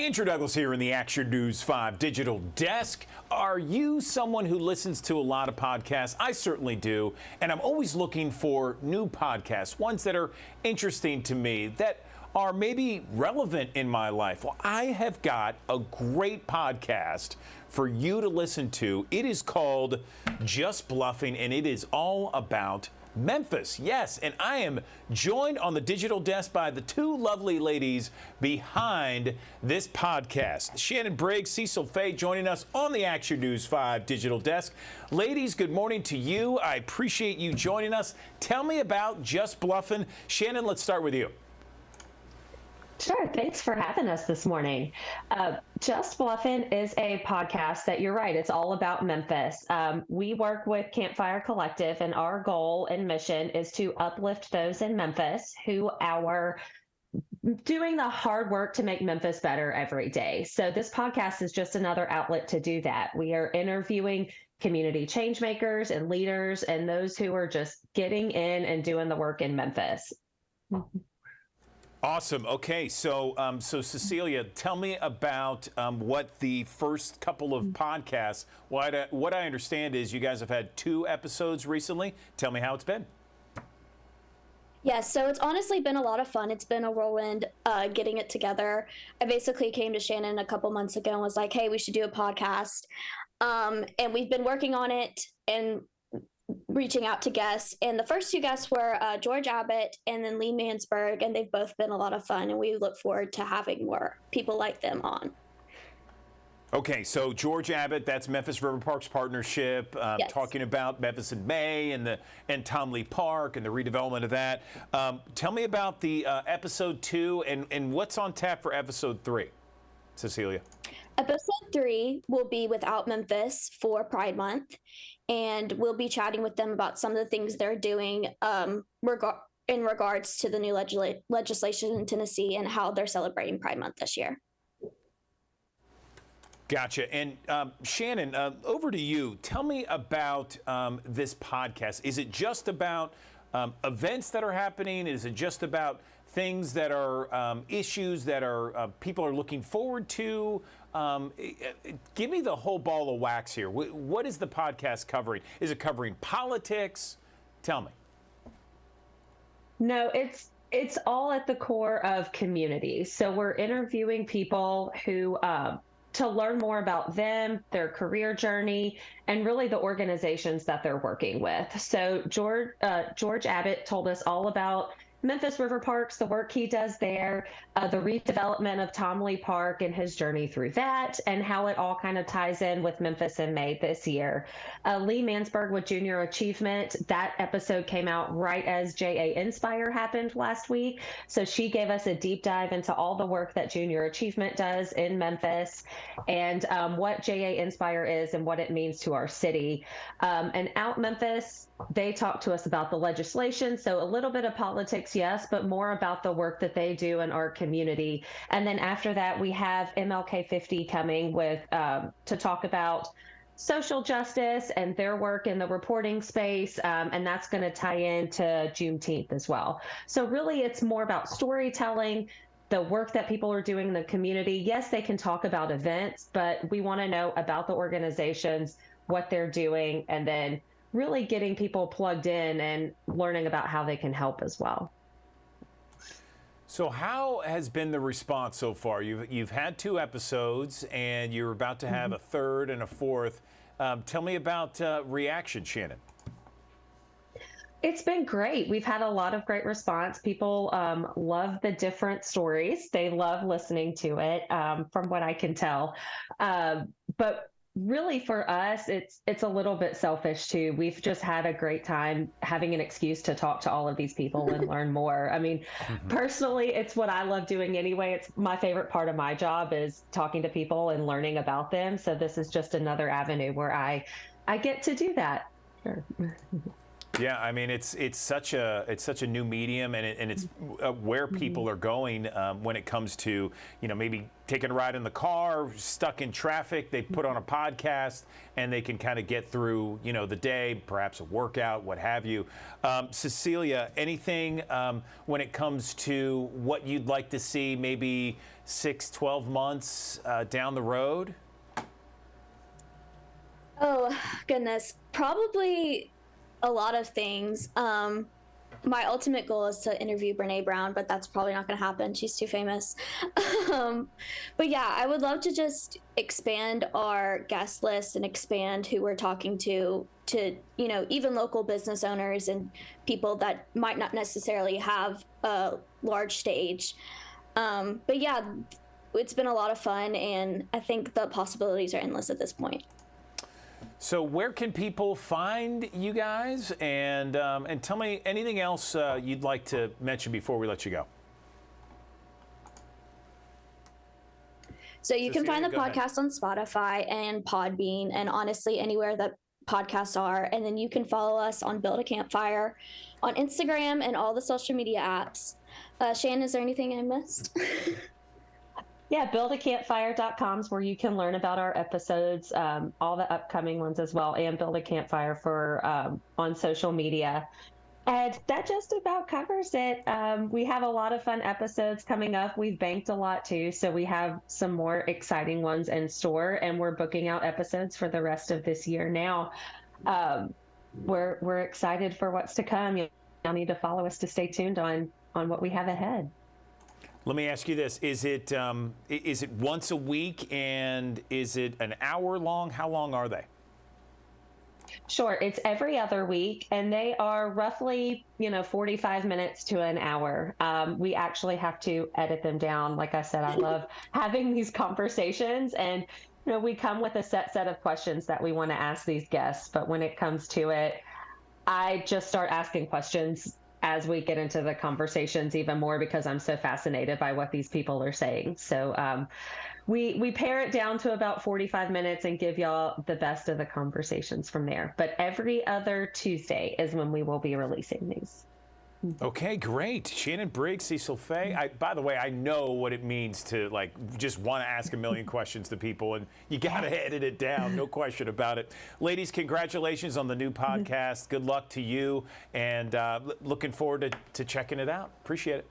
Andrew Douglas here in the Action News 5 Digital Desk. Are you someone who listens to a lot of podcasts? I certainly do, and I'm always looking for new podcasts, ones that are interesting to me, that are maybe relevant in my life. Well, I have got a great podcast for you to listen to. It is called Just Bluffing, and it is all about Memphis. Yes, and I am joined on the digital desk by the two lovely ladies behind this podcast. Shannon Briggs, Cecil Fay joining us on the Action News 5 digital desk. Ladies, good morning to you. I appreciate you joining us. Tell me about Just Bluffing. Shannon, let's start with you. Sure. Thanks for having us this morning. Just Bluffin' is a podcast that you're right. It's all about Memphis. We work with Campfire Collective, and our goal and mission is to uplift those in Memphis who are doing the hard work to make Memphis better every day. So this podcast is just another outlet to do that. We are interviewing community changemakers and leaders and those who are just getting in and doing the work in Memphis. Awesome. Okay, so Cecilia, tell me about what the first couple of podcasts. What I understand is you guys have had 2 episodes recently. Tell me how it's been. Yes, so it's honestly been a lot of fun. It's been a whirlwind getting it together. I basically came to Shannon a couple months ago and was like, hey, we should do a podcast. And we've been working on it and reaching out to guests. And the first 2 guests were George Abbott and then Lee Mansberg, and they've both been a lot of fun, and we look forward to having more people like them on. Okay, so George Abbott, that's Memphis River Parks Partnership, Yes. talking about Memphis in May and Tom Lee Park and the redevelopment of that. Tell me about the episode 2 and what's on tap for episode 3, Cecilia. Episode 3 will be without Memphis for Pride Month, and we'll be chatting with them about some of the things they're doing in regards to the new legislation in Tennessee and how they're celebrating Pride Month this year. Gotcha. And Shannon, over to you. Tell me about this podcast. Is it just about events that are happening? Is it just about things that are issues that are people are looking forward to? Give me the whole ball of wax here. What is the podcast covering? Is it covering politics? Tell me. No, it's all at the core of community. So we're interviewing people who to learn more about them, their career journey, and really the organizations that they're working with. So George Abbott told us all about Memphis River Parks, the work he does there, the redevelopment of Tom Lee Park and his journey through that, and how it all kind of ties in with Memphis in May this year. Lee Mansberg with Junior Achievement, that episode came out right as JA Inspire happened last week. So she gave us a deep dive into all the work that Junior Achievement does in Memphis and what JA Inspire is and what it means to our city. And Out Memphis, they talked to us about the legislation. So a little bit of politics, yes, but more about the work that they do in our community. And then after that, we have MLK 50 coming with to talk about social justice and their work in the reporting space. And that's going to tie into Juneteenth as well. So really, it's more about storytelling, the work that people are doing in the community. Yes, they can talk about events, but we want to know about the organizations, what they're doing, and then really getting people plugged in and learning about how they can help as well. So how has been the response so far? You've had 2 episodes and you're about to have a 3rd and a 4th. Tell me about reaction, Shannon. It's been great. We've had a lot of great response. People love the different stories. They love listening to it, from what I can tell. But really for us, it's a little bit selfish too. We've just had a great time having an excuse to talk to all of these people and learn more. I mean, personally, it's what I love doing anyway. It's my favorite part of my job is talking to people and learning about them. So this is just another avenue where I get to do that. Sure. Yeah, I mean it's such a new medium, and it's where people are going when it comes to maybe taking a ride in the car, stuck in traffic. They put on a podcast and they can kind of get through the day, perhaps a workout, what have you. Cecilia, anything when it comes to what you'd like to see maybe 6-12 months down the road? Oh, goodness. Probably a lot of things. My ultimate goal is to interview Brene Brown, but that's probably not going to happen. She's too famous. But yeah, I would love to just expand our guest list and expand who we're talking to even local business owners and people that might not necessarily have a large stage. But yeah, it's been a lot of fun, and I think the possibilities are endless at this point. So where can people find you guys? And tell me anything else you'd like to mention before we let you go. So you can find the Cecilia, podcast on Spotify and Podbean, and honestly anywhere that podcasts are. And then you can follow us on Build a Campfire on Instagram and all the social media apps. Shannon, is there anything I missed? Yeah, buildacampfire.com is where you can learn about our episodes, all the upcoming ones as well, and Build a Campfire for on social media. And that just about covers it. We have a lot of fun episodes coming up. We've banked a lot too, so we have some more exciting ones in store, and we're booking out episodes for the rest of this year now. We're excited for what's to come. You'll need to follow us to stay tuned on what we have ahead. Let me ask you this: is it once a week, and is it an hour long? How long are they? Sure, it's every other week, and they are roughly 45 minutes to an hour. We actually have to edit them down. Like I said, I love having these conversations, and we come with a set of questions that we want to ask these guests. But when it comes to it, I just start asking questions as we get into the conversations even more, because I'm so fascinated by what these people are saying. So we pare it down to about 45 minutes and give y'all the best of the conversations from there. But every other Tuesday is when we will be releasing these. Okay, great. Shannon Briggs, Cecil Fay. By the way, I know what it means to just want to ask a million questions to people, and you got to edit it down, no question about it. Ladies, congratulations on the new podcast. Good luck to you, and looking forward to checking it out. Appreciate it.